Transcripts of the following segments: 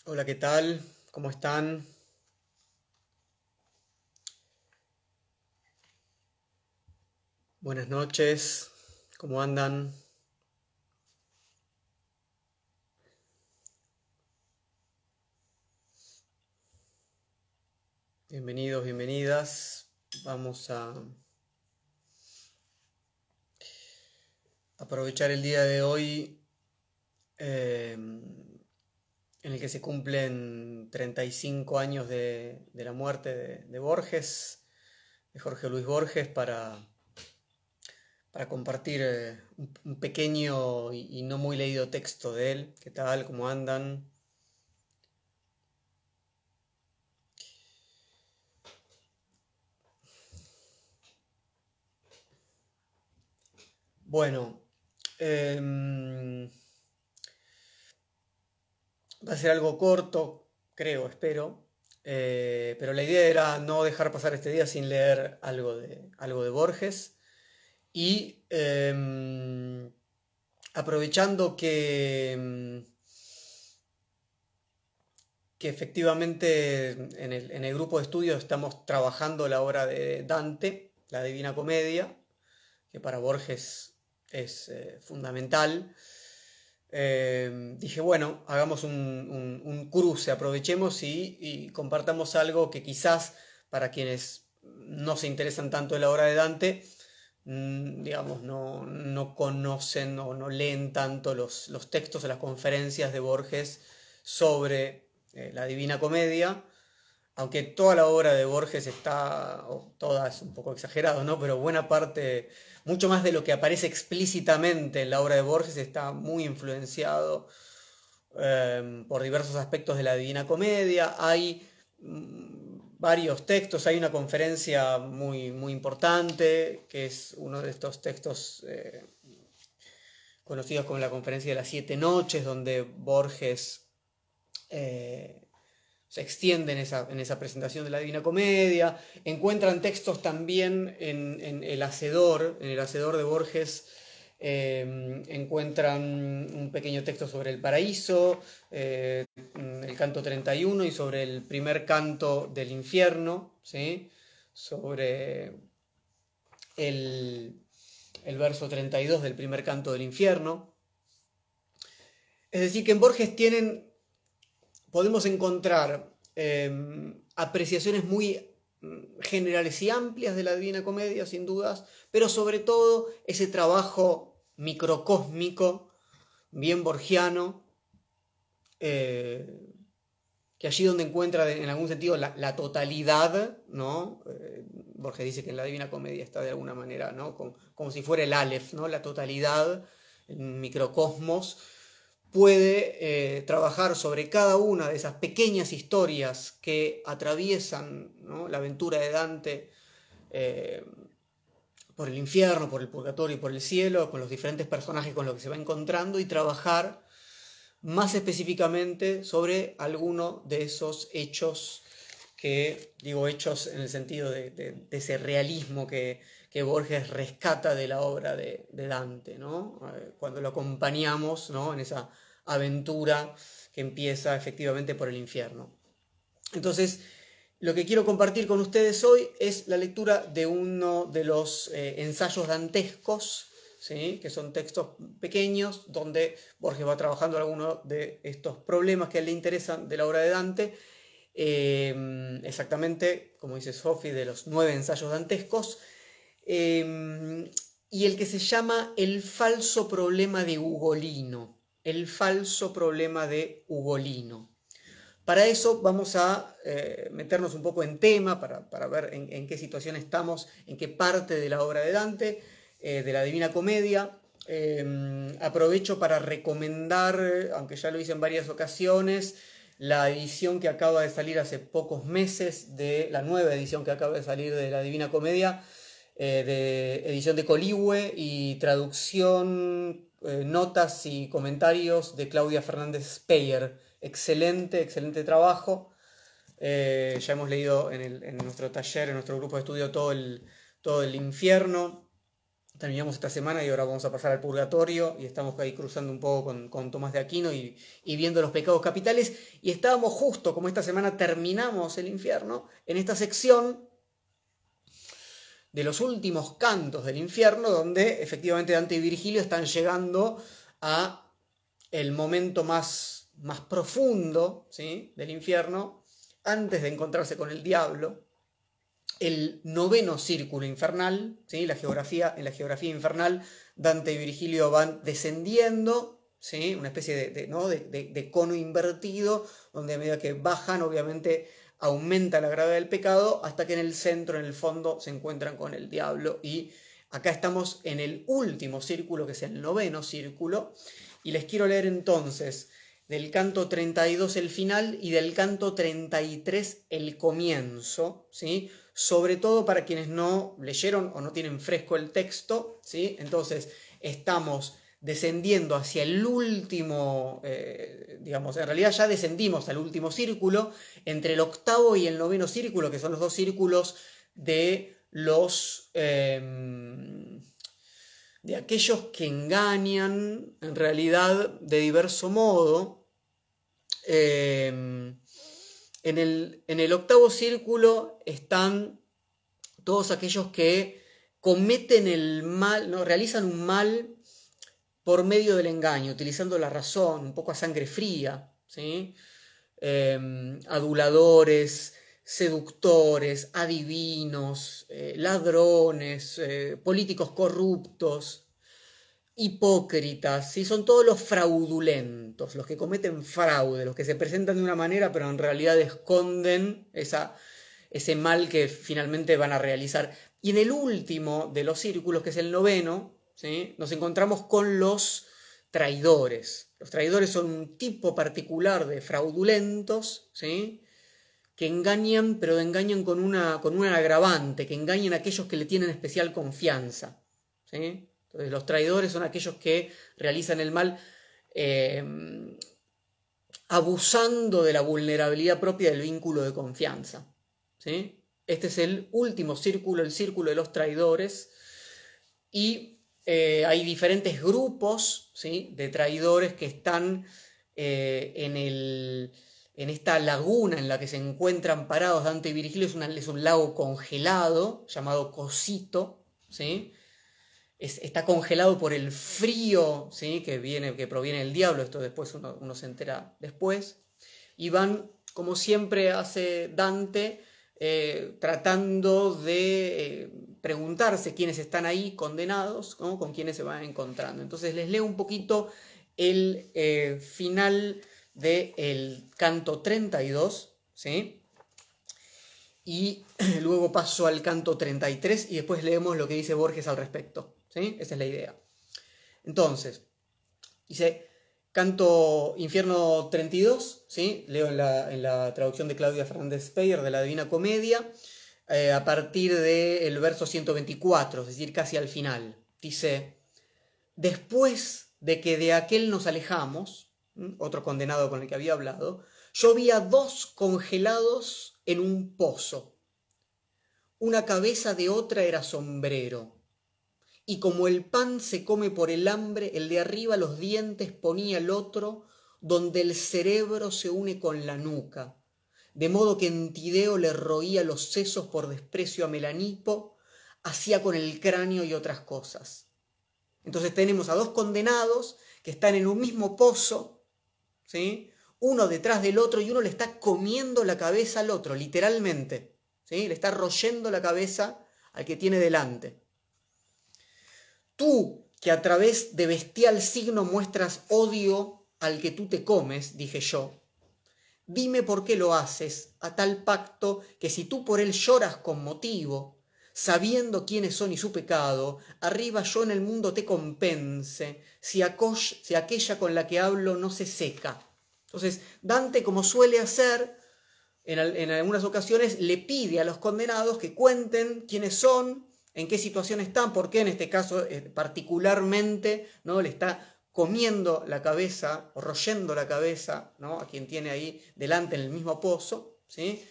Hola, ¿qué tal? ¿Cómo están? Buenas noches. ¿Cómo andan? Bienvenidos, bienvenidas. Vamos a aprovechar el día de hoy en el que se cumplen 35 años de la muerte de Borges, de Jorge Luis Borges, para compartir un pequeño y no muy leído texto de él. ¿Qué tal? ¿Cómo andan? Bueno, em, va a ser algo corto, creo, espero. Pero la idea era no dejar pasar este día sin leer algo de Borges. Y aprovechando que efectivamente en el grupo de estudio estamos trabajando la obra de Dante, la Divina Comedia, que para Borges es fundamental. Dije, bueno, hagamos un cruce, aprovechemos y compartamos algo que quizás para quienes no se interesan tanto de la obra de Dante, digamos, no conocen o no leen tanto los textos o las conferencias de Borges sobre la Divina Comedia, aunque toda la obra de Borges está, o toda es un poco exagerado, ¿no? Pero buena parte, mucho más de lo que aparece explícitamente en la obra de Borges está muy influenciado por diversos aspectos de la Divina Comedia. Hay varios textos, hay una conferencia muy, muy importante, que es uno de estos textos conocidos como la Conferencia de las Siete Noches, donde Borges eh, se extiende en esa presentación de la Divina Comedia. Encuentran textos también en el Hacedor de Borges. Encuentran un pequeño texto sobre el paraíso, el canto 31 y sobre el primer canto del infierno, ¿sí? Sobre el, el verso 32 del primer canto del infierno. Es decir, que en Borges podemos encontrar apreciaciones muy generales y amplias de la Divina Comedia, sin dudas, pero sobre todo ese trabajo microcósmico, bien borgiano, eh, que allí donde encuentra en algún sentido la totalidad, ¿no? Borges dice que en la Divina Comedia está de alguna manera, ¿no? Como si fuera el Aleph, ¿no? La totalidad, el microcosmos, puede trabajar sobre cada una de esas pequeñas historias que atraviesan, ¿no? La aventura de Dante eh, por el infierno, por el purgatorio y por el cielo, con los diferentes personajes con los que se va encontrando y trabajar más específicamente sobre alguno de esos hechos que, digo hechos en el sentido de ese realismo que Borges rescata de la obra de Dante, ¿no? Cuando lo acompañamos, ¿no? En esa aventura que empieza efectivamente por el infierno. Entonces, lo que quiero compartir con ustedes hoy es la lectura de uno de los ensayos dantescos, ¿sí? Que son textos pequeños donde Borges va trabajando algunos de estos problemas que a él le interesan de la obra de Dante, exactamente, como dice Sophie, de los 9 ensayos dantescos, y el que se llama El falso problema de Ugolino. El falso problema de Ugolino. Para eso vamos a meternos un poco en tema, para ver en qué situación estamos, en qué parte de la obra de Dante, de la Divina Comedia. Aprovecho para recomendar, aunque ya lo hice en varias ocasiones, la edición que acaba de salir hace pocos meses, de la nueva edición que acaba de salir de la Divina Comedia, de edición de Coligüe y traducción, notas y comentarios de Claudia Fernández Speyer. Excelente, excelente trabajo. Ya hemos leído en nuestro taller, en nuestro grupo de estudio, todo el infierno, terminamos esta semana y ahora vamos a pasar al purgatorio y estamos ahí cruzando un poco con Tomás de Aquino y viendo los pecados capitales, y estábamos justo, como esta semana terminamos el infierno, en esta sección de los últimos cantos del infierno, donde efectivamente Dante y Virgilio están llegando a el momento más profundo, ¿sí?, del infierno, antes de encontrarse con el diablo. El noveno círculo infernal, ¿sí?, en la geografía infernal, Dante y Virgilio van descendiendo, ¿sí?, una especie de cono invertido, donde a medida que bajan, obviamente, aumenta la gravedad del pecado, hasta que en el centro, en el fondo, se encuentran con el diablo. Y acá estamos en el último círculo, que es el noveno círculo, y les quiero leer entonces del canto 32 el final y del canto 33 el comienzo, ¿sí?, sobre todo para quienes no leyeron o no tienen fresco el texto, ¿sí? Entonces estamos descendiendo hacia el último, digamos, en realidad ya descendimos al último círculo, entre el octavo y el noveno círculo, que son los dos círculos de los... de aquellos que engañan, en realidad, de diverso modo. En el octavo círculo están todos aquellos que cometen el mal, ¿no?, realizan un mal por medio del engaño, utilizando la razón, un poco a sangre fría, ¿sí? Aduladores, seductores, adivinos, ladrones, políticos corruptos, hipócritas, ¿sí? Son todos los fraudulentos, los que cometen fraude, los que se presentan de una manera pero en realidad esconden ese mal que finalmente van a realizar. Y en el último de los círculos, que es el noveno, ¿sí?, nos encontramos con los traidores. Los traidores son un tipo particular de fraudulentos, ¿sí?, que engañan, pero engañan con un agravante, que engañan a aquellos que le tienen especial confianza, ¿sí? Entonces los traidores son aquellos que realizan el mal abusando de la vulnerabilidad propia del vínculo de confianza, ¿sí? Este es el último círculo, el círculo de los traidores, y hay diferentes grupos, ¿sí?, de traidores que están en esta laguna en la que se encuentran parados Dante y Virgilio. Es un lago congelado llamado Cosito, ¿sí? Está congelado por el frío, ¿sí?, que proviene del diablo. Esto después uno se entera después. Y van, como siempre hace Dante, tratando de preguntarse quiénes están ahí condenados, ¿no?, con quiénes se van encontrando. Entonces les leo un poquito el final del canto 32, ¿sí?, y luego paso al canto 33 y después leemos lo que dice Borges al respecto, ¿sí? Esa es la idea. Entonces, dice canto Infierno 32, ¿sí? Leo en la traducción de Claudia Fernández Speyer de la Divina Comedia, a partir del verso 124, es decir, casi al final. Dice: después de que de aquel nos alejamos, otro condenado con el que había hablado, yo vi a dos congelados en un pozo. Una cabeza de otra era sombrero. Y como el pan se come por el hambre, el de arriba los dientes ponía el otro, donde el cerebro se une con la nuca. De modo que en Tideo le roía los sesos por desprecio a Melanipo, hacía con el cráneo y otras cosas. Entonces tenemos a dos condenados que están en un mismo pozo, ¿sí?, uno detrás del otro, y uno le está comiendo la cabeza al otro, literalmente, ¿sí?, le está royendo la cabeza al que tiene delante. Tú, que a través de bestial signo muestras odio al que tú te comes, dije yo, dime por qué lo haces, a tal pacto que si tú por él lloras con motivo, sabiendo quiénes son y su pecado, arriba yo en el mundo te compense, si aquella con la que hablo no se seca. Entonces, Dante, como suele hacer en algunas ocasiones, le pide a los condenados que cuenten quiénes son, en qué situación están, por qué en este caso particularmente, ¿no?, le está comiendo la cabeza o royendo la cabeza, ¿no?, a quien tiene ahí delante en el mismo pozo, ¿sí?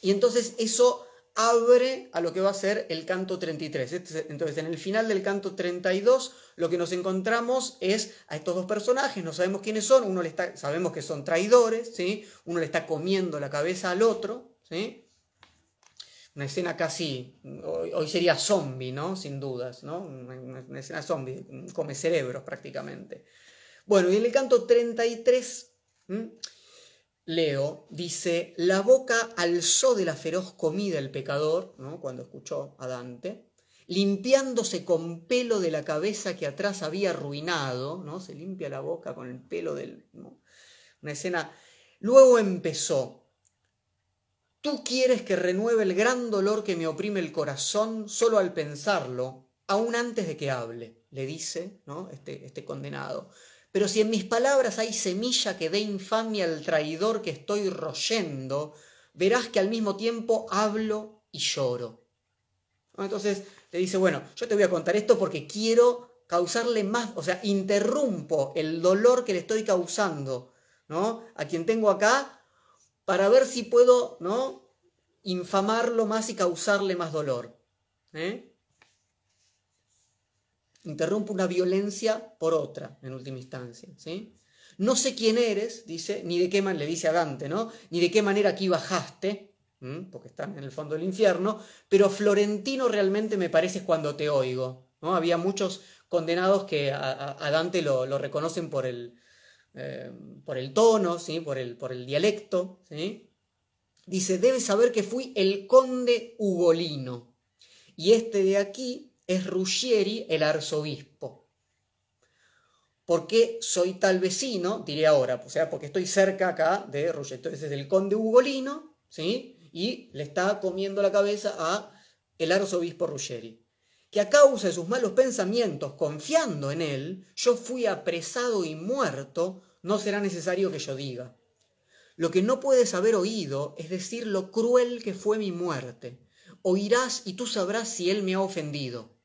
Y entonces eso abre a lo que va a ser el canto 33. Entonces, en el final del canto 32, lo que nos encontramos es a estos dos personajes, no sabemos quiénes son, sabemos que son traidores, ¿sí? Uno le está comiendo la cabeza al otro, ¿sí? Una escena casi, hoy sería zombie, ¿no? Sin dudas, ¿no? Una escena zombie, come cerebros prácticamente. Bueno, y en el canto 33... Leo dice, la boca alzó de la feroz comida el pecador, ¿no? Cuando escuchó a Dante, limpiándose con pelo de la cabeza que atrás había arruinado, ¿no? Se limpia la boca con el pelo del... ¿no? Una escena... Luego empezó, tú quieres que renueve el gran dolor que me oprime el corazón solo al pensarlo, aún antes de que hable, le dice, ¿no? este condenado. Pero si en mis palabras hay semilla que dé infamia al traidor que estoy royendo, verás que al mismo tiempo hablo y lloro. Entonces le dice, bueno, yo te voy a contar esto porque quiero causarle más, o sea, interrumpo el dolor que le estoy causando, ¿no? A quien tengo acá, para ver si puedo, ¿no? Infamarlo más y causarle más dolor. Interrumpe una violencia por otra, en última instancia, ¿sí? No sé quién eres, dice, ni de qué manera, le dice a Dante, ¿no? Ni de qué manera aquí bajaste, porque están en el fondo del infierno, pero florentino realmente me pareces cuando te oigo, ¿no? Había muchos condenados que a Dante lo reconocen por el tono, ¿sí? por el dialecto, ¿sí? Dice, debes saber que fui el conde Ugolino, y este de aquí es Ruggieri, el arzobispo. ¿Por qué soy tal vecino? Diré ahora, o sea, porque estoy cerca acá de Ruggieri. Entonces es el conde Ugolino, ¿sí? Y le está comiendo la cabeza a el arzobispo Ruggieri. Que a causa de sus malos pensamientos, confiando en él, yo fui apresado y muerto, no será necesario que yo diga. Lo que no puedes haber oído es decir lo cruel que fue mi muerte. Oirás y tú sabrás si él me ha ofendido.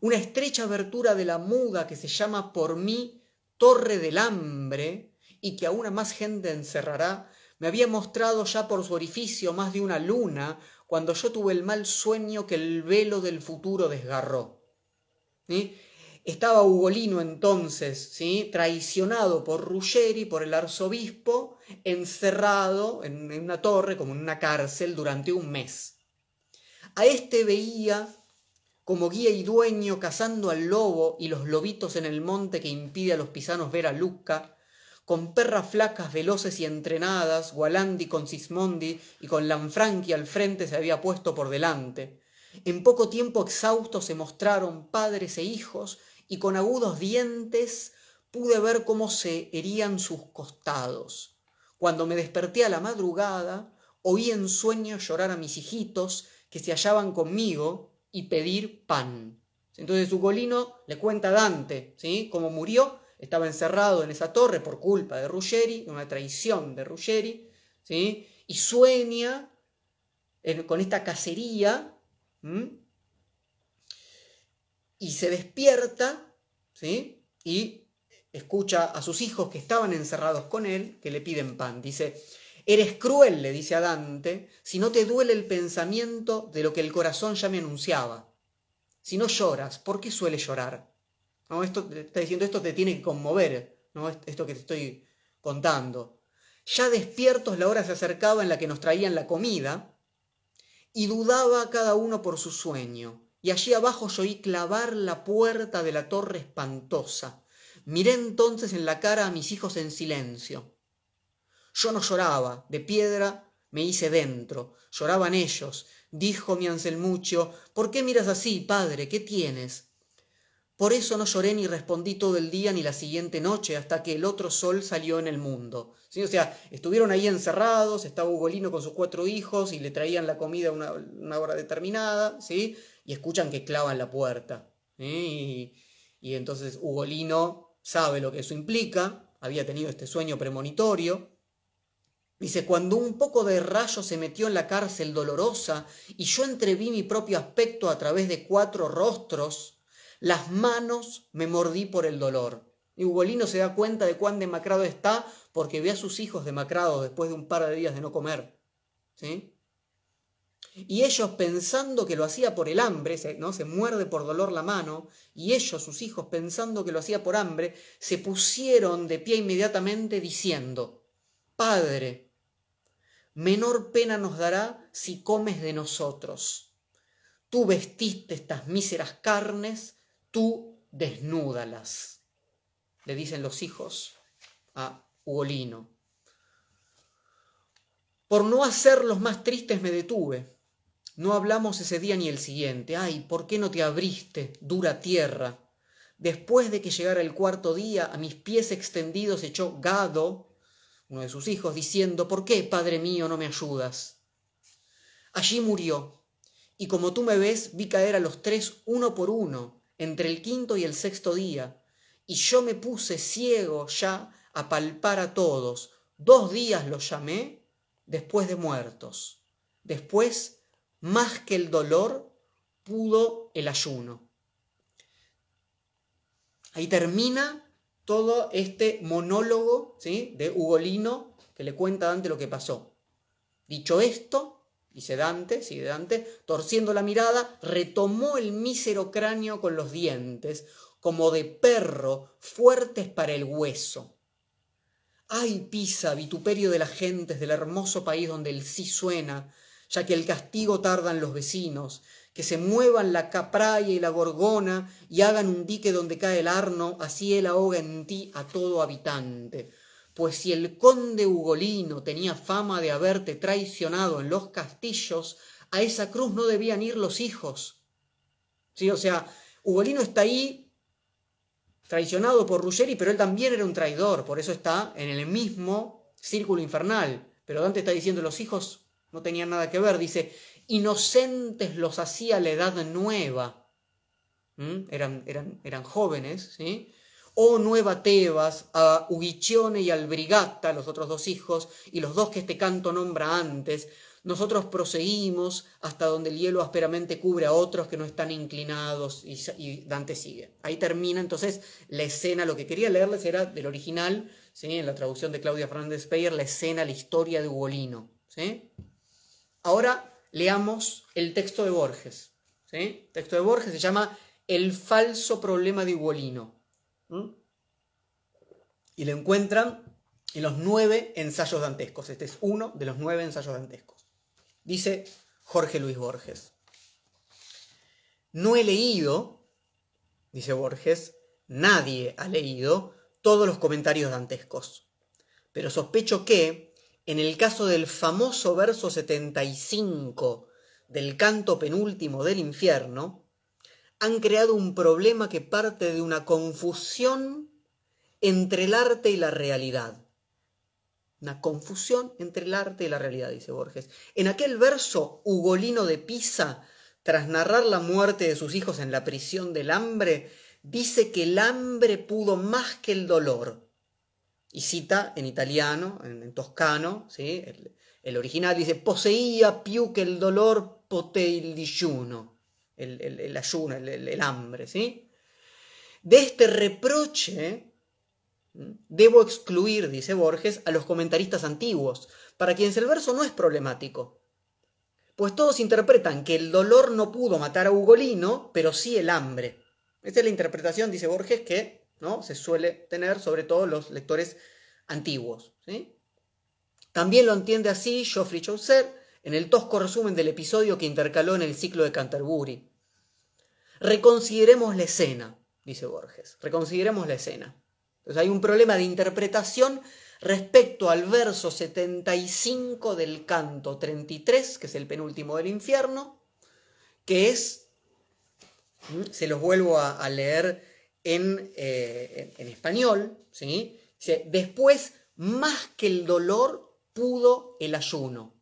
Una estrecha abertura de la muda que se llama por mí Torre del Hambre y que aún a más gente encerrará, me había mostrado ya por su orificio más de una luna cuando yo tuve el mal sueño que el velo del futuro desgarró. ¿Sí? Estaba Ugolino entonces, ¿sí? Traicionado por Ruggieri, por el arzobispo, encerrado en una torre, como en una cárcel, durante un mes. A este veía como guía y dueño cazando al lobo y los lobitos en el monte que impide a los pisanos ver a Lucca, con perras flacas, veloces y entrenadas, Gualandi con Sismondi y con Lanfranchi al frente se había puesto por delante. En poco tiempo exhaustos se mostraron padres e hijos y con agudos dientes pude ver cómo se herían sus costados. Cuando me desperté a la madrugada, oí en sueño llorar a mis hijitos que se hallaban conmigo y pedir pan. Entonces Ugolino le cuenta a Dante, ¿sí? Cómo murió, estaba encerrado en esa torre por culpa de Ruggieri, una traición de Ruggieri, ¿sí? Y sueña con esta cacería, y se despierta, ¿sí? Y escucha a sus hijos que estaban encerrados con él, que le piden pan. Dice, eres cruel, le dice a Dante, si no te duele el pensamiento de lo que el corazón ya me anunciaba. Si no lloras, ¿por qué sueles llorar? ¿No? Esto, está diciendo, esto te tiene que conmover, ¿no? Esto que te estoy contando. Ya despiertos la hora se acercaba en la que nos traían la comida, y dudaba cada uno por su sueño. Y allí abajo yo oí clavar la puerta de la torre espantosa. Miré entonces en la cara a mis hijos en silencio. Yo no lloraba, de piedra me hice dentro. Lloraban ellos. Dijo mi Anselmuccio, ¿por qué miras así, padre? ¿Qué tienes? Por eso no lloré ni respondí todo el día ni la siguiente noche hasta que el otro sol salió en el mundo. ¿Sí? O sea, estuvieron ahí encerrados, estaba Ugolino con sus 4 hijos y le traían la comida a una hora determinada, ¿sí? Y escuchan que clavan la puerta. ¿Sí? Y entonces Ugolino sabe lo que eso implica, había tenido este sueño premonitorio. Dice, cuando un poco de rayo se metió en la cárcel dolorosa y yo entreví mi propio aspecto a través de 4 rostros, las manos me mordí por el dolor. Y Ugolino se da cuenta de cuán demacrado está porque ve a sus hijos demacrados después de un par de días de no comer. ¿Sí? Y ellos, pensando que lo hacía por el hambre, ¿no? Se muerde por dolor la mano, y ellos, sus hijos, pensando que lo hacía por hambre, se pusieron de pie inmediatamente diciendo: Padre, menor pena nos dará si comes de nosotros. Tú vestiste estas míseras carnes, tú desnúdalas. Le dicen los hijos a Ugolino. Por no hacerlos más tristes me detuve. No hablamos ese día ni el siguiente. Ay, ¿por qué no te abriste, dura tierra? Después de que llegara el cuarto día, a mis pies extendidos echó Gado, uno de sus hijos, diciendo: ¿por qué, padre mío, no me ayudas? Allí murió, y como tú me ves, vi caer a los tres uno por uno, entre el quinto y el sexto día, y yo me puse ciego ya a palpar a todos. 2 días los llamé después de muertos. Después, más que el dolor, pudo el ayuno. Ahí termina todo este monólogo, ¿sí?, de Ugolino, que le cuenta a Dante lo que pasó. Dicho esto, dice Dante, sigue Dante, torciendo la mirada, retomó el mísero cráneo con los dientes, como de perro, fuertes para el hueso. ¡Ay, Pisa, vituperio de las gentes del hermoso país donde el sí suena, ya que el castigo tardan los vecinos, que se muevan la capraya y la gorgona y hagan un dique donde cae el arno, así él ahoga en ti a todo habitante. Pues si el conde Ugolino tenía fama de haberte traicionado en los castillos, a esa cruz no debían ir los hijos. ¿Sí? O sea, Ugolino está ahí traicionado por Ruggeri, pero él también era un traidor, por eso está en el mismo círculo infernal. Pero Dante está diciendo: los hijos no tenían nada que ver. Dice: inocentes los hacía la edad nueva. Eran jóvenes, ¿sí? Oh nueva Tebas, a Uguiccione y al Brigata, los otros 2 hijos, y los 2 que este canto nombra antes, nosotros proseguimos hasta donde el hielo ásperamente cubre a otros que no están inclinados, y Dante sigue. Ahí termina entonces la escena. Lo que quería leerles era del original, ¿sí?, en la traducción de Claudia Fernández Peyer, la escena, la historia de Ugolino, ¿sí? Ahora leamos el texto de Borges, ¿sí? El texto de Borges se llama El falso problema de Ugolino. Y lo encuentran en los 9 ensayos dantescos. Este es uno de los 9 ensayos dantescos. Dice Jorge Luis Borges: no he leído, dice Borges, nadie ha leído todos los comentarios dantescos, pero sospecho que, en el caso del famoso verso 75 del canto penúltimo del infierno, han creado un problema que parte de una confusión entre el arte y la realidad. Una confusión entre el arte y la realidad, dice Borges. En aquel verso, Ugolino de Pisa, tras narrar la muerte de sus hijos en la prisión del hambre, dice que el hambre pudo más que el dolor. Y cita en italiano, en toscano, ¿sí?, el original dice: poseía più che el dolor poté il digiuno. El ayuno, el hambre, ¿sí? De este reproche debo excluir, dice Borges, a los comentaristas antiguos, para quienes el verso no es problemático, pues todos interpretan que el dolor no pudo matar a Ugolino, pero sí el hambre. Esta es la interpretación, dice Borges, que, ¿no?, se suele tener sobre todo los lectores antiguos, ¿sí? También lo entiende así Geoffrey Chaucer en el tosco resumen del episodio que intercaló en el ciclo de Canterbury. Reconsideremos la escena, dice Borges, reconsideremos la escena. Entonces hay un problema de interpretación respecto al verso 75 del canto 33, que es el penúltimo del infierno, que es, se los vuelvo a leer en español, ¿sí? Dice: después, más que el dolor, pudo el ayuno.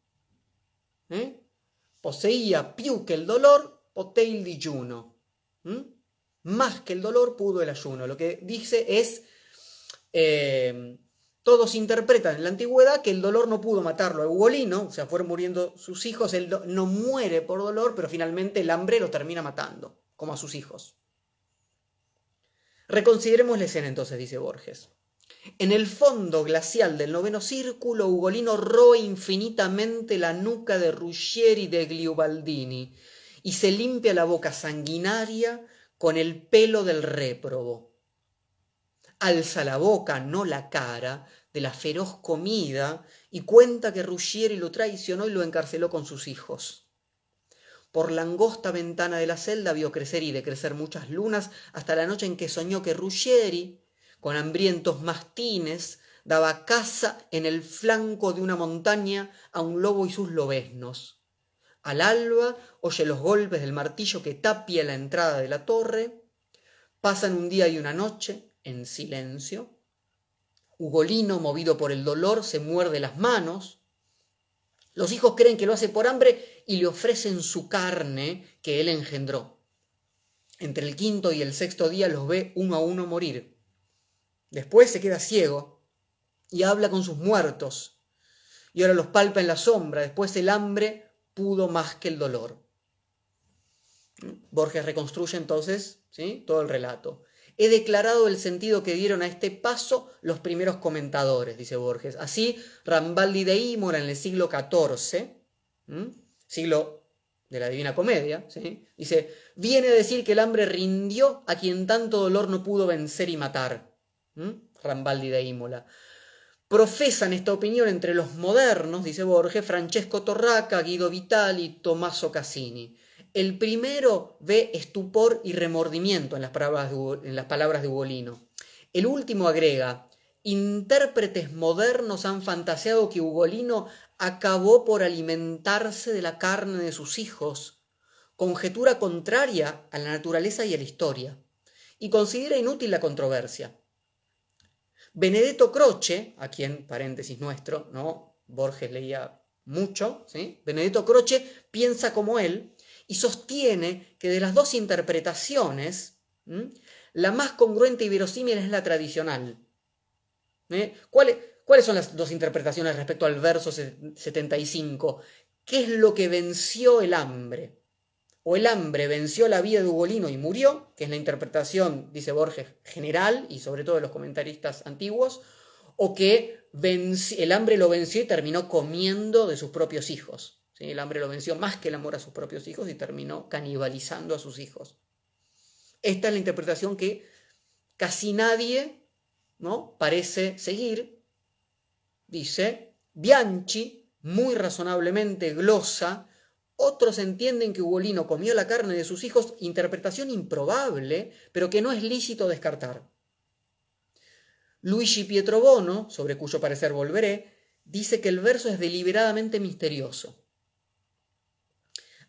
Poseía più que el dolor, poté il digiuno. Más que el dolor, pudo el ayuno. Lo que dice es, todos interpretan en la antigüedad que el dolor no pudo matarlo a Ugolino, o sea, fueron muriendo sus hijos, él no muere por dolor, pero finalmente el hambre lo termina matando, como a sus hijos. Reconsideremos la escena entonces, dice Borges. En el fondo glacial del noveno círculo, Ugolino roe infinitamente la nuca de Ruggieri de Gliubaldini y se limpia la boca sanguinaria con el pelo del réprobo. Alza la boca, no la cara, de la feroz comida y cuenta que Ruggieri lo traicionó y lo encarceló con sus hijos. Por la angosta ventana de la celda vio crecer y decrecer muchas lunas hasta la noche en que soñó que Ruggieri, con hambrientos mastines, daba caza en el flanco de una montaña a un lobo y sus lobeznos. Al alba oye los golpes del martillo que tapia la entrada de la torre. Pasan un día y una noche en silencio. Ugolino, movido por el dolor, se muerde las manos. Los hijos creen que lo hace por hambre y le ofrecen su carne que él engendró. Entre el quinto y el sexto día los ve uno a uno morir. Después se queda ciego y habla con sus muertos. Y ahora los palpa en la sombra. Después el hambre pudo más que el dolor. Borges reconstruye entonces, ¿sí?, todo el relato. He declarado el sentido que dieron a este paso los primeros comentadores, dice Borges. Así, Rambaldi de Imola en el siglo XIV, siglo de la Divina Comedia, ¿sí?, dice, viene a decir que el hambre rindió a quien tanto dolor no pudo vencer y matar. Rambaldi de Imola. Profesan esta opinión entre los modernos, dice Borges, Francesco Torraca, Guido Vitali y Tommaso Cassini. El primero ve estupor y remordimiento en las palabras de Ugolino. El último agrega, intérpretes modernos han fantaseado que Ugolino acabó por alimentarse de la carne de sus hijos, conjetura contraria a la naturaleza y a la historia, y considera inútil la controversia. Benedetto Croce, a quien, paréntesis nuestro, ¿no?, Borges leía mucho, ¿sí?, Benedetto Croce piensa como él, y sostiene que de las dos interpretaciones, la más congruente y verosímil es la tradicional. ¿Cuáles son las dos interpretaciones respecto al verso 75? ¿Qué es lo que venció el hambre? O el hambre venció la vida de Ugolino y murió, que es la interpretación, dice Borges, general y sobre todo de los comentaristas antiguos, o que el hambre lo venció y terminó comiendo de sus propios hijos. ¿Sí? El hambre lo venció más que el amor a sus propios hijos y terminó canibalizando a sus hijos. Esta es la interpretación que casi nadie, ¿no?, parece seguir. Dice, Bianchi, muy razonablemente glosa, otros entienden que Ugolino comió la carne de sus hijos, interpretación improbable, pero que no es lícito descartar. Luigi Pietrobono, sobre cuyo parecer volveré, dice que el verso es deliberadamente misterioso.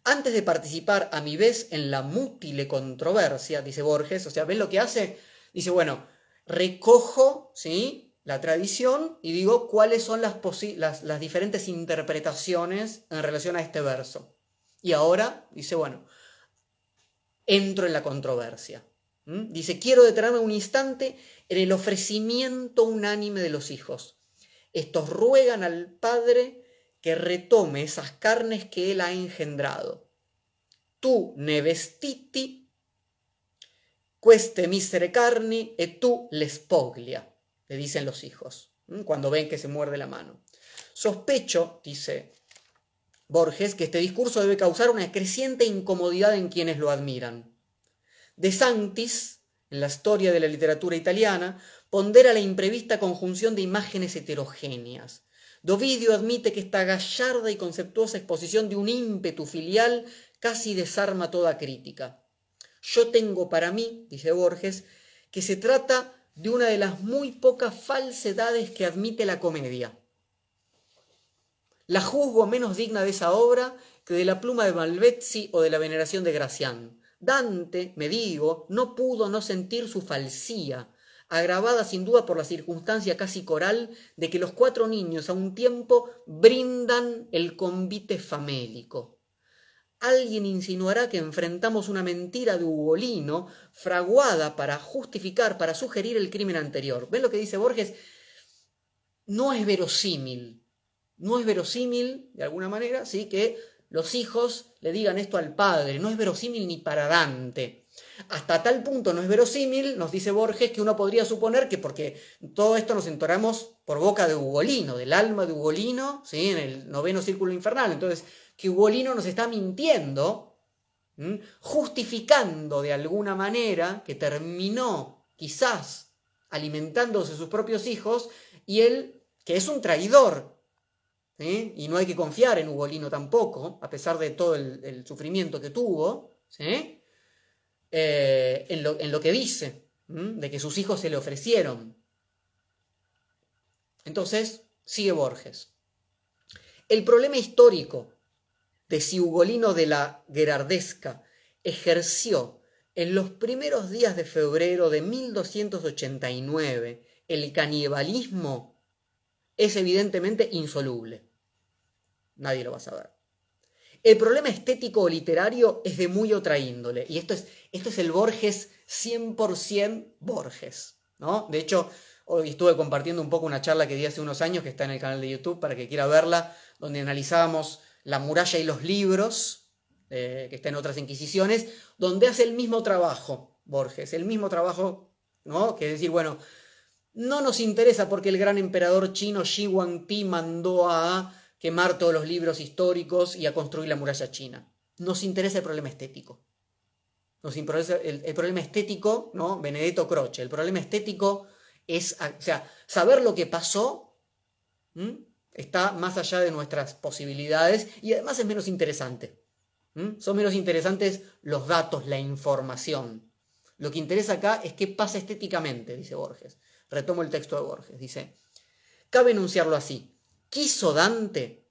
Antes de participar a mi vez en la mútile controversia, dice Borges, o sea, ¿ven lo que hace? Dice, bueno, recojo, ¿sí?, la tradición y digo cuáles son las diferentes interpretaciones en relación a este verso. Y ahora, dice, bueno, entro en la controversia. Dice, quiero detenerme un instante en el ofrecimiento unánime de los hijos. Estos ruegan al Padre que retome esas carnes que él ha engendrado. Tu ne vestiti, queste misere carni e tu le spoglia, le dicen los hijos, cuando ven que se muerde la mano. Sospecho, dice Borges, que este discurso debe causar una creciente incomodidad en quienes lo admiran. De Sanctis, en la historia de la literatura italiana, pondera la imprevista conjunción de imágenes heterogéneas. D'Ovidio admite que esta gallarda y conceptuosa exposición de un ímpetu filial casi desarma toda crítica. Yo tengo para mí, dice Borges, que se trata de una de las muy pocas falsedades que admite la comedia. La juzgo menos digna de esa obra que de la pluma de Malvezzi o de la veneración de Gracián. Dante, me digo, no pudo no sentir su falsía, agravada sin duda por la circunstancia casi coral de que los 4 niños a un tiempo brindan el convite famélico. Alguien insinuará que enfrentamos una mentira de Ugolino fraguada para justificar, para sugerir el crimen anterior. ¿Ven lo que dice Borges? No es verosímil, de alguna manera, ¿sí?, que los hijos le digan esto al padre. No es verosímil ni para Dante. Hasta tal punto no es verosímil, nos dice Borges, que uno podría suponer que porque todo esto nos enteramos por boca de Ugolino, del alma de Ugolino, ¿sí? En el noveno círculo infernal. Entonces, que Ugolino nos está mintiendo, justificando de alguna manera que terminó quizás alimentándose sus propios hijos y él, que es un traidor, ¿sí? Y no hay que confiar en Ugolino tampoco, a pesar de todo el sufrimiento que tuvo, ¿sí? En lo que dice, de que sus hijos se le ofrecieron. Entonces, sigue Borges. El problema histórico de si Ugolino de la Gerardesca ejerció en los primeros días de febrero de 1289 el canibalismo es evidentemente insoluble. Nadie lo va a saber. El problema estético o literario es de muy otra índole, y esto es el Borges 100% Borges, ¿no? De hecho, hoy estuve compartiendo un poco una charla que di hace unos años, que está en el canal de YouTube, para que quiera verla, donde analizábamos La muralla y los libros, que está en Otras Inquisiciones, donde hace el mismo trabajo, Borges, el mismo trabajo, ¿no? Que es decir, bueno, no nos interesa porque el gran emperador chino Shi Huangdi mandó a quemar todos los libros históricos y a construir la muralla china. Nos interesa el problema estético. Nos interesa el problema estético, ¿no? Benedetto Croce. El problema estético es, o sea, saber lo que pasó está más allá de nuestras posibilidades y además es menos interesante. Son menos interesantes los datos, la información. Lo que interesa acá es qué pasa estéticamente, dice Borges. Retomo el texto de Borges. Dice, cabe enunciarlo así. ¿Quiso Dante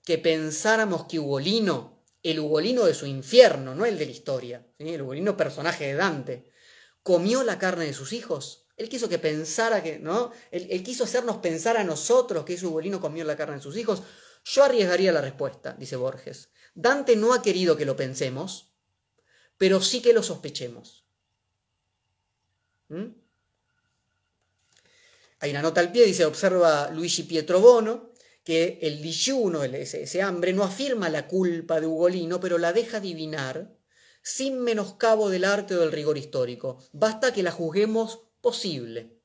que pensáramos que Ugolino, el Ugolino de su infierno, no el de la historia, ¿sí? El Ugolino personaje de Dante, comió la carne de sus hijos? Él quiso que pensara que, ¿no? Él quiso hacernos pensar a nosotros que ese Ugolino comió la carne de sus hijos. Yo arriesgaría la respuesta, dice Borges. Dante no ha querido que lo pensemos, pero sí que lo sospechemos. Hay una nota al pie, dice, observa Luigi Pietrobono, que el digiuno, ese hambre, no afirma la culpa de Ugolino, pero la deja adivinar sin menoscabo del arte o del rigor histórico. Basta que la juzguemos posible.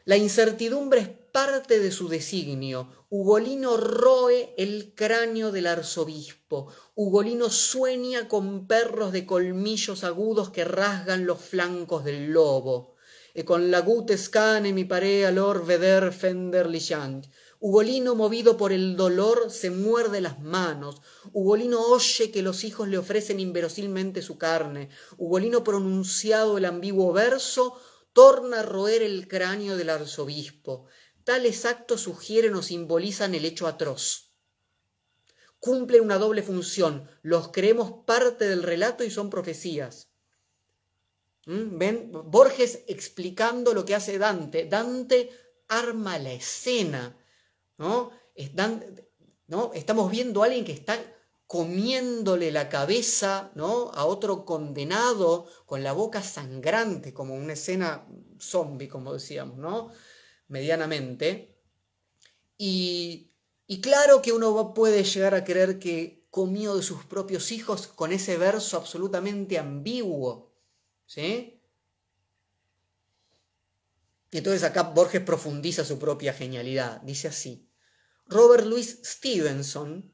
La incertidumbre es parte de su designio. Ugolino roe el cráneo del arzobispo. Ugolino sueña con perros de colmillos agudos que rasgan los flancos del lobo. Con la gute scane mi parea lor veder fender licant. Ugolino, movido por el dolor, se muerde las manos. Ugolino oye que los hijos le ofrecen inverosímilmente su carne. Ugolino, pronunciado el ambiguo verso, torna a roer el cráneo del arzobispo. Tales actos sugieren o simbolizan el hecho atroz. Cumplen una doble función. Los creemos parte del relato y son profecías. ¿Ven? Borges explicando lo que hace Dante. Dante arma la escena, ¿no? Estamos viendo a alguien que está comiéndole la cabeza, ¿no? A otro condenado con la boca sangrante, como una escena zombie, como decíamos, ¿no? Medianamente. Y claro que uno puede llegar a creer que comió de sus propios hijos con ese verso absolutamente ambiguo, ¿sí? Entonces acá Borges profundiza su propia genialidad. Dice así, Robert Louis Stevenson,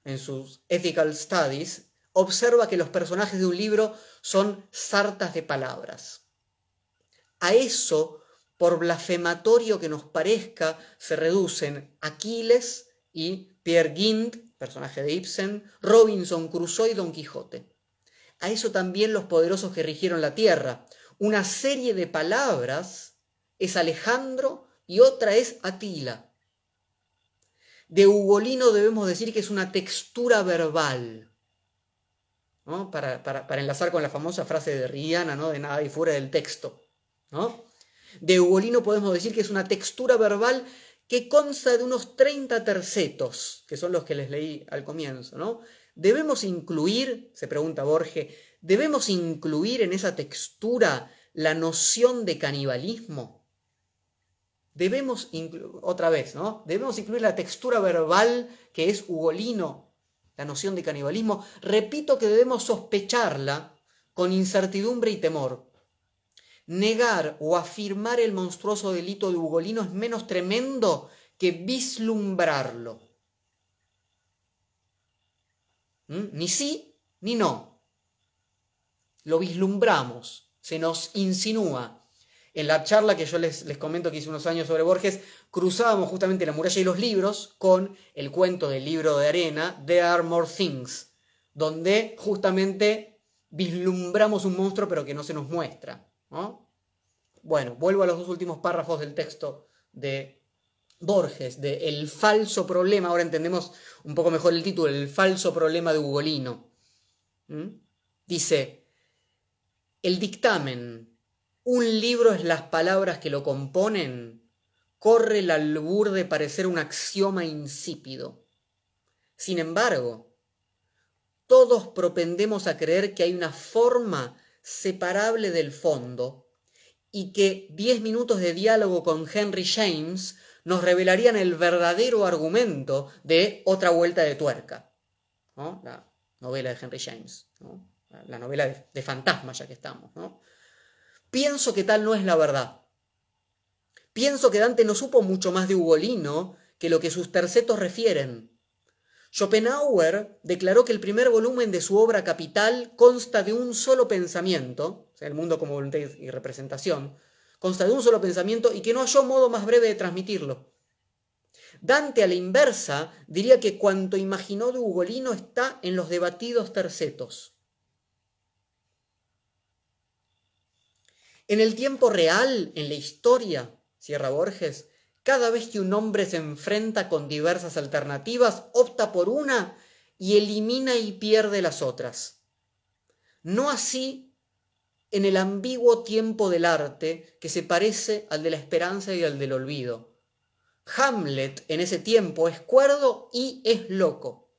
en sus Ethical Studies, observa que los personajes de un libro son sartas de palabras. A eso, por blasfematorio que nos parezca, se reducen Aquiles y Peer Gynt, personaje de Ibsen, Robinson Crusoe y Don Quijote. A eso también los poderosos que rigieron la tierra. Una serie de palabras es Alejandro y otra es Atila. De Ugolino debemos decir que es una textura verbal, ¿no? Para enlazar con la famosa frase de Rihanna, ¿no? De nada hay fuera del texto, ¿no? De Ugolino podemos decir que es una textura verbal que consta de unos 30 tercetos, que son los que les leí al comienzo, ¿no? ¿Debemos incluir, se pregunta Borges, debemos incluir en esa textura la noción de canibalismo? Debemos otra vez, ¿no? Debemos incluir la textura verbal que es Ugolino, la noción de canibalismo. Repito que debemos sospecharla con incertidumbre y temor. Negar o afirmar el monstruoso delito de Ugolino es menos tremendo que vislumbrarlo. Ni sí ni no. Lo vislumbramos, se nos insinúa. En la charla que yo les comento que hice unos años sobre Borges, cruzábamos justamente La muralla y los libros con el cuento del libro de arena, There Are More Things, donde justamente vislumbramos un monstruo pero que no se nos muestra, ¿no? Bueno, vuelvo a los dos últimos párrafos del texto de Borges, de El falso problema. Ahora entendemos un poco mejor el título, El falso problema de Ugolino. Dice, el dictamen, un libro es las palabras que lo componen, corre el albur de parecer un axioma insípido. Sin embargo, todos propendemos a creer que hay una forma separable del fondo y que 10 minutos de diálogo con Henry James nos revelarían el verdadero argumento de Otra vuelta de tuerca, ¿no? La novela de Henry James, ¿no? La novela de fantasma, ya que estamos, ¿no? Pienso que tal no es la verdad. Pienso que Dante no supo mucho más de Ugolino que lo que sus tercetos refieren. Schopenhauer declaró que el primer volumen de su obra capital consta de un solo pensamiento, o sea, el mundo como voluntad y representación, consta de un solo pensamiento y que no halló modo más breve de transmitirlo. Dante, a la inversa, diría que cuanto imaginó de Ugolino está en los debatidos tercetos. En el tiempo real, en la historia, cierra Borges, cada vez que un hombre se enfrenta con diversas alternativas, opta por una y elimina y pierde las otras. No así en el ambiguo tiempo del arte, que se parece al de la esperanza y al del olvido. Hamlet en ese tiempo es cuerdo y es loco.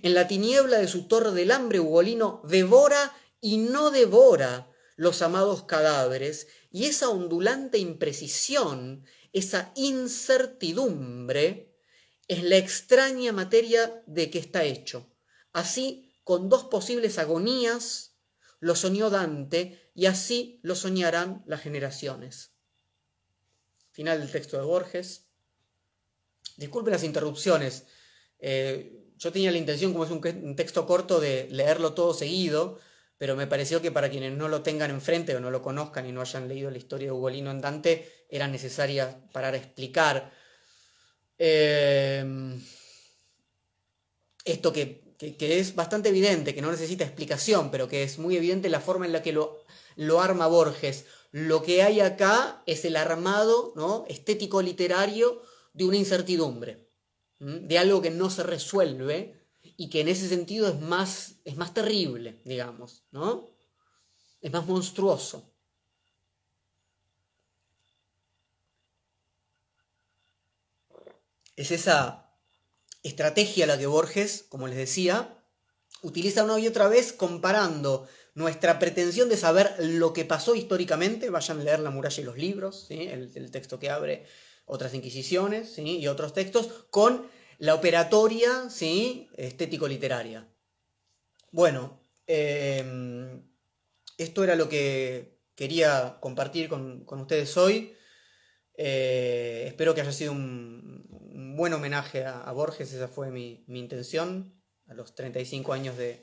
En la tiniebla de su torre del hambre, Ugolino devora y no devora los amados cadáveres, y esa ondulante imprecisión, esa incertidumbre, es la extraña materia de que está hecho. Así, con dos posibles agonías, lo soñó Dante, y así lo soñarán las generaciones. Final del texto de Borges. Disculpen las interrupciones. Yo tenía la intención, como es un texto corto, de leerlo todo seguido, pero me pareció que para quienes no lo tengan enfrente o no lo conozcan y no hayan leído la historia de Ugolino en Dante, era necesaria para explicar esto que es bastante evidente, que no necesita explicación, pero que es muy evidente la forma en la que lo arma Borges. Lo que hay acá es el armado, ¿no?, estético-literario de una incertidumbre, de algo que no se resuelve y que en ese sentido es más terrible, digamos, ¿no? Es más monstruoso. Es esa estrategia la que Borges, como les decía, utiliza una y otra vez comparando nuestra pretensión de saber lo que pasó históricamente. Vayan a leer La muralla y los libros, ¿sí?, el texto que abre Otras Inquisiciones, ¿sí?, y otros textos, con la operatoria, ¿sí?, estético-literaria. Bueno, esto era lo que quería compartir con ustedes hoy. Espero que haya sido un buen homenaje a Borges. Esa fue mi intención a los 35 años de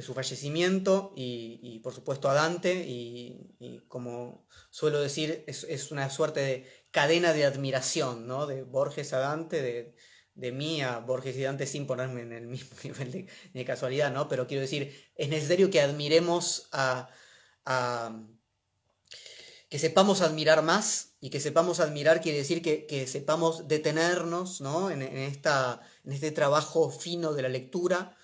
su fallecimiento, y por supuesto a Dante, y como suelo decir, es una suerte de cadena de admiración, ¿no?, de Borges a Dante, de mí a Borges y Dante, sin ponerme en el mismo nivel de casualidad, ¿no? Pero quiero decir, es necesario que admiremos que sepamos admirar más, y que sepamos admirar quiere decir que sepamos detenernos, ¿no?, en este trabajo fino de la lectura,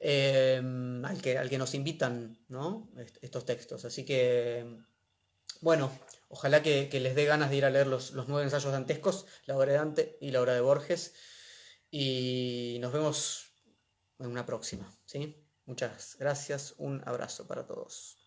al que nos invitan, ¿no?, estos textos. Así que, bueno, ojalá que les dé ganas de ir a leer los 9 ensayos dantescos, la obra de Dante y la obra de Borges, y nos vemos en una próxima, ¿sí? Muchas gracias, un abrazo para todos.